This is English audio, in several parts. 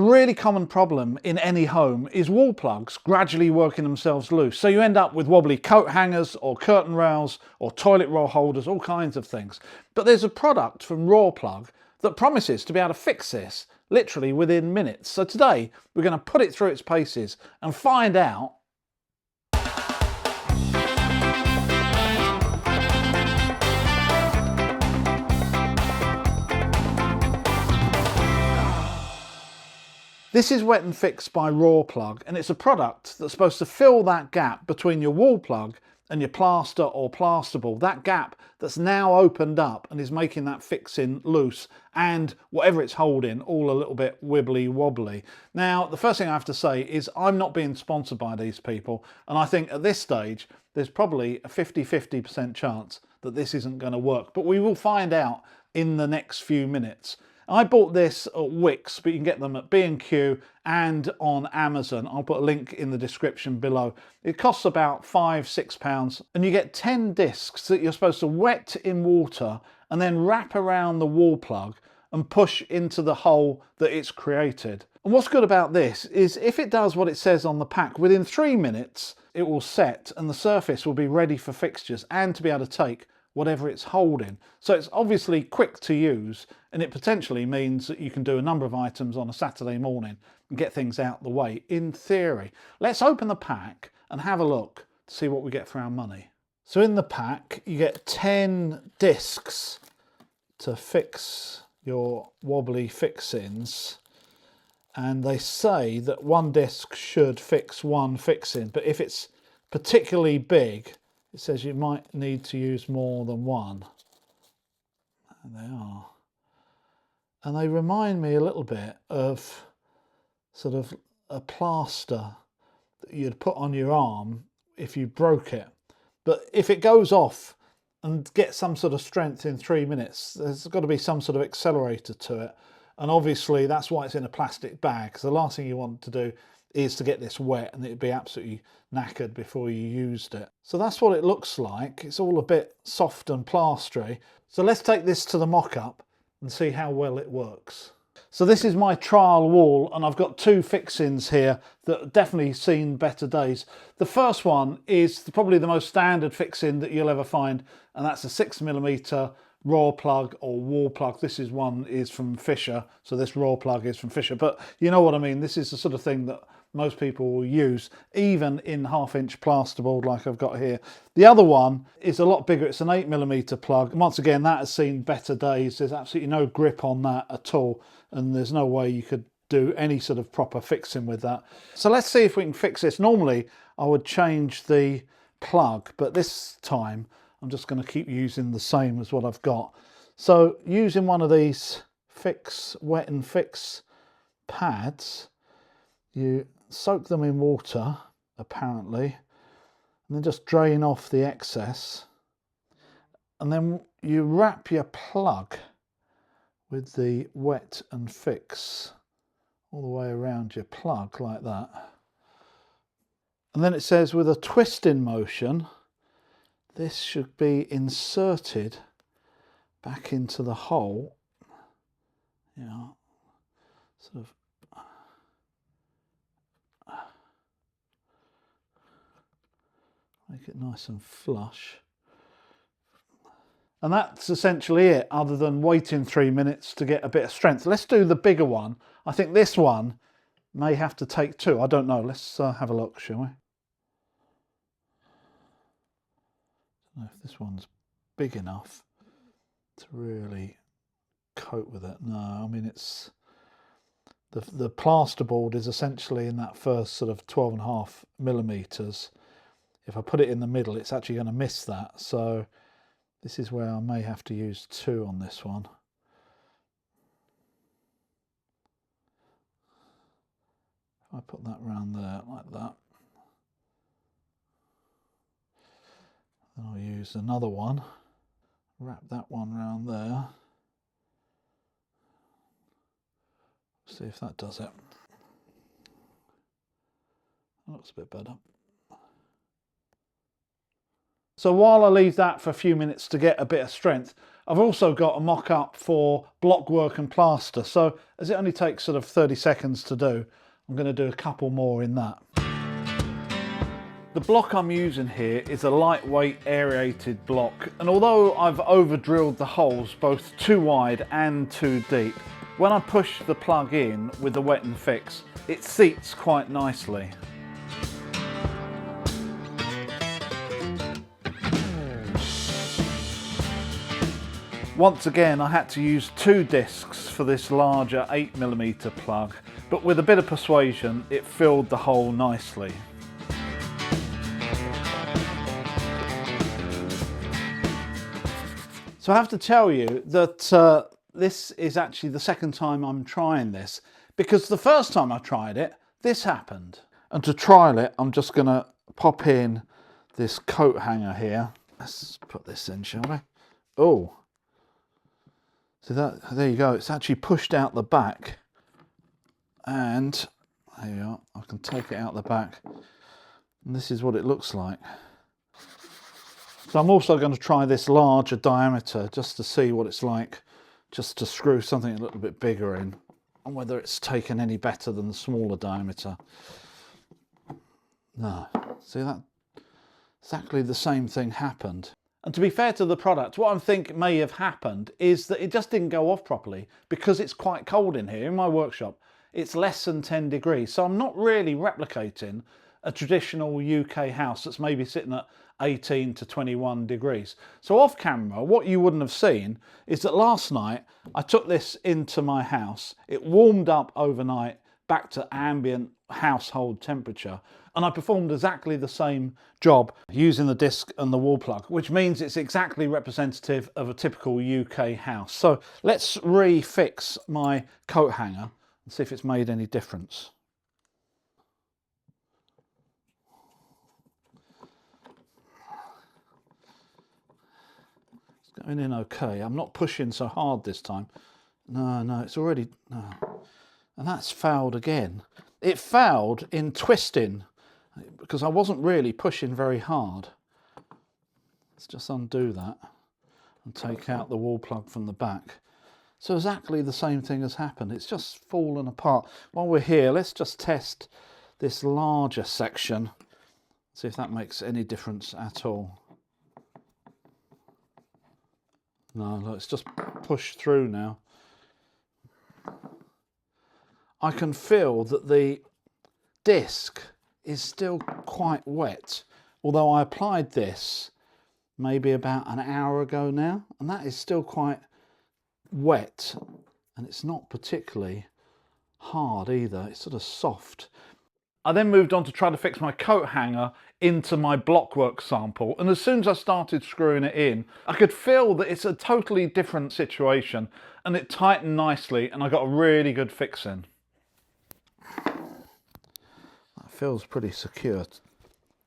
really common problem in any home is wall plugs gradually working themselves loose. So you end up with wobbly coat hangers or curtain rails or toilet roll holders, all kinds of things. But there's a product from Rawplug that promises to be able to fix this literally within minutes. So today we're going to put it through its paces and find out This is Wet and Fix by Rawplug, and it's a product that's supposed to fill that gap between your wall plug and your plaster or plasterboard, that gap that's now opened up and is making that fixing loose and whatever it's holding all a little bit wibbly wobbly. Now, the first thing I have to say is I'm not being sponsored by these people, and I think at this stage there's probably a 50-50% chance that this isn't going to work, but we will find out in the next few minutes. I bought this at Wix, but you can get them at B&Q and on Amazon. I'll put a link in the description below. It costs about £5–6 and you get 10 discs that you're supposed to wet in water and then wrap around the wall plug and push into the hole that it's created. And what's good about this is if it does what it says on the pack, within 3 minutes it will set and the surface will be ready for fixtures and to be able to take whatever it's holding. So it's obviously quick to use, and it potentially means that you can do a number of items on a Saturday morning and get things out the way, in theory. Let's open the pack and have a look to see what we get for our money. So in the pack you get 10 discs to fix your wobbly fixings, and they say that one disc should fix one fixing, but if it's particularly big it says you might need to use more than one. And they are. And they remind me a little bit of sort of a plaster that you'd put on your arm if you broke it. But if it goes off and gets some sort of strength in 3 minutes, there's got to be some sort of accelerator to it. And obviously that's why it's in a plastic bag, because the last thing you want to do is to get this wet and it'd be absolutely knackered before you used it. So that's what it looks like. It's all a bit soft and plastery. So let's take this to the mock-up and see how well it works. So this is my trial wall, and I've got 2 fixings here that have definitely seen better days. The first one is probably the most standard fixing that you'll ever find, and that's a 6mm Rawplug or wall plug. This one is from Fisher, so this Rawplug is from Fisher, but you know what I mean. This is the sort of thing that most people will use, even in 1/2" plasterboard like I've got here. The other one is a lot bigger. It's an 8mm plug. And once again, that has seen better days. There's absolutely no grip on that at all, and there's no way you could do any sort of proper fixing with that. So let's see if we can fix this. Normally I would change the plug, but this time I'm just going to keep using the same as what I've got. So using one of these Wet and Fix pads, you soak them in water, apparently, and then just drain off the excess. And then you wrap your plug with the Wet and Fix all the way around your plug like that. And then it says with a twisting motion, this should be inserted back into the hole. Yeah, sort of. Make it nice and flush. And that's essentially it, other than waiting 3 minutes to get a bit of strength. Let's do the bigger one. I think this one may have to take 2. I don't know. Let's have a look, shall we? I don't know if this one's big enough to really cope with it. No, I mean, it's the plasterboard is essentially in that first sort of 12.5mm. If I put it in the middle, it's actually going to miss that. So this is where I may have to use 2 on this one. If I put that round there like that, then I'll use another one, wrap that one round there. See if that does it. That looks a bit better. So while I leave that for a few minutes to get a bit of strength, I've also got a mock-up for block work and plaster, so as it only takes sort of 30 seconds to do, I'm going to do a couple more in that. The block I'm using here is a lightweight aerated block, and although I've over drilled the holes both too wide and too deep, when I push the plug in with the wet and fix, it seats quite nicely. Once again, I had to use 2 discs for this larger 8mm plug, but with a bit of persuasion it filled the hole nicely. So I have to tell you that this is actually the second time I'm trying this, because the first time I tried it, this happened. And to trial it, I'm just going to pop in this coat hanger here. Let's put this in, shall we? Oh, so there you go. It's actually pushed out the back. And there you are. I can take it out the back. And this is what it looks like. So I'm also going to try this larger diameter just to see what it's like, just to screw something a little bit bigger in, and whether it's taken any better than the smaller diameter. No, see that? Exactly the same thing happened. And to be fair to the product, what I think may have happened is that it just didn't go off properly because it's quite cold in here. In my workshop, it's less than 10 degrees. So I'm not really replicating a traditional UK house that's maybe sitting at 18 to 21 degrees. So off camera, what you wouldn't have seen is that last night I took this into my house. It warmed up overnight back to ambient household temperature, and I performed exactly the same job using the disc and the wall plug, which means it's exactly representative of a typical UK house. So let's refix my coat hanger and see if it's made any difference. It's going in okay. I'm not pushing so hard this time. No, it's already, no. And that's fouled again. It fouled in twisting because I wasn't really pushing very hard. Let's just undo that and take out the wall plug from the back. So exactly the same thing has happened. It's just fallen apart. While we're here, let's just test this larger section. See if that makes any difference at all. No, look, it's just pushed through now. I can feel that the disc is still quite wet, although I applied this maybe about an hour ago now, and that is still quite wet, and it's not particularly hard either. It's sort of soft. I then moved on to try to fix my coat hanger into my blockwork sample, and as soon as I started screwing it in, I could feel that it's a totally different situation, and it tightened nicely, and I got a really good fix in. That feels pretty secure.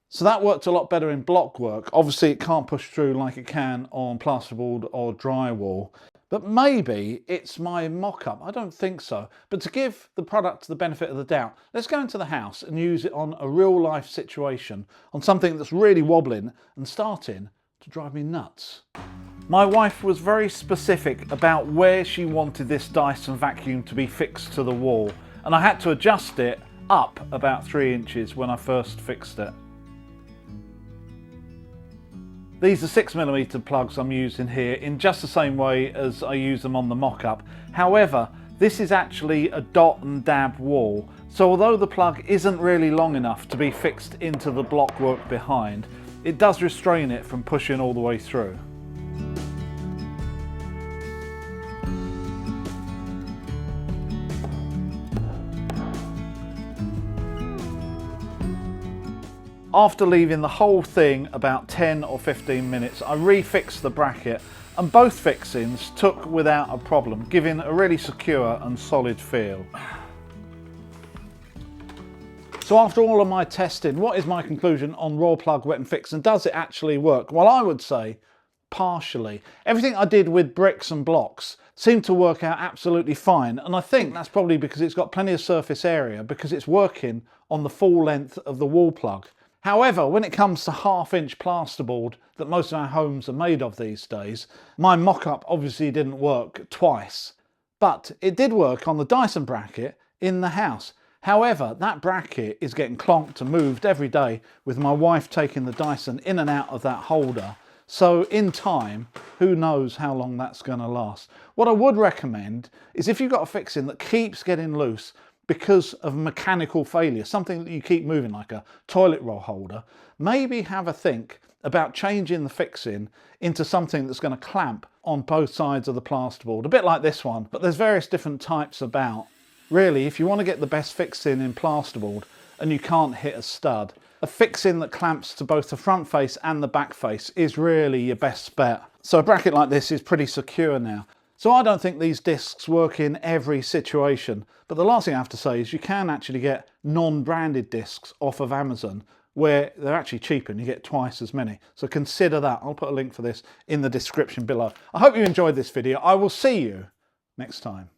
So that worked a lot better in blockwork. Obviously it can't push through like it can on plasterboard or drywall. But maybe it's my mock-up. I don't think so. But to give the product the benefit of the doubt, let's go into the house and use it on a real life situation, on something that's really wobbling and starting to drive me nuts. My wife was very specific about where she wanted this Dyson vacuum to be fixed to the wall, and I had to adjust it up about 3 inches when I first fixed it. These are 6mm plugs I'm using here in just the same way as I use them on the mock-up. However, this is actually a dot and dab wall, so although the plug isn't really long enough to be fixed into the blockwork behind, it does restrain it from pushing all the way through. After leaving the whole thing about 10 or 15 minutes, I refixed the bracket, and both fixings took without a problem, giving a really secure and solid feel. So after all of my testing, what is my conclusion on raw plug wet and fix, and does it actually work? Well, I would say partially. Everything I did with bricks and blocks seemed to work out absolutely fine, and I think that's probably because it's got plenty of surface area, because it's working on the full length of the wall plug. However, when it comes to 1/2 inch plasterboard that most of our homes are made of these days, my mock-up obviously didn't work twice, but it did work on the Dyson bracket in the house. However, that bracket is getting clonked and moved every day with my wife taking the Dyson in and out of that holder. So in time, who knows how long that's going to last. What I would recommend is if you've got a fixing that keeps getting loose because of mechanical failure, something that you keep moving like a toilet roll holder, maybe have a think about changing the fixing into something that's going to clamp on both sides of the plasterboard, a bit like this one, but there's various different types about. Really, if you want to get the best fixing in plasterboard and you can't hit a stud, a fixing that clamps to both the front face and the back face is really your best bet. So a bracket like this is pretty secure now. So I don't think these discs work in every situation, but the last thing I have to say is you can actually get non-branded discs off of Amazon where they're actually cheaper and you get twice as many. So consider that. I'll put a link for this in the description below. I hope you enjoyed this video. I will see you next time.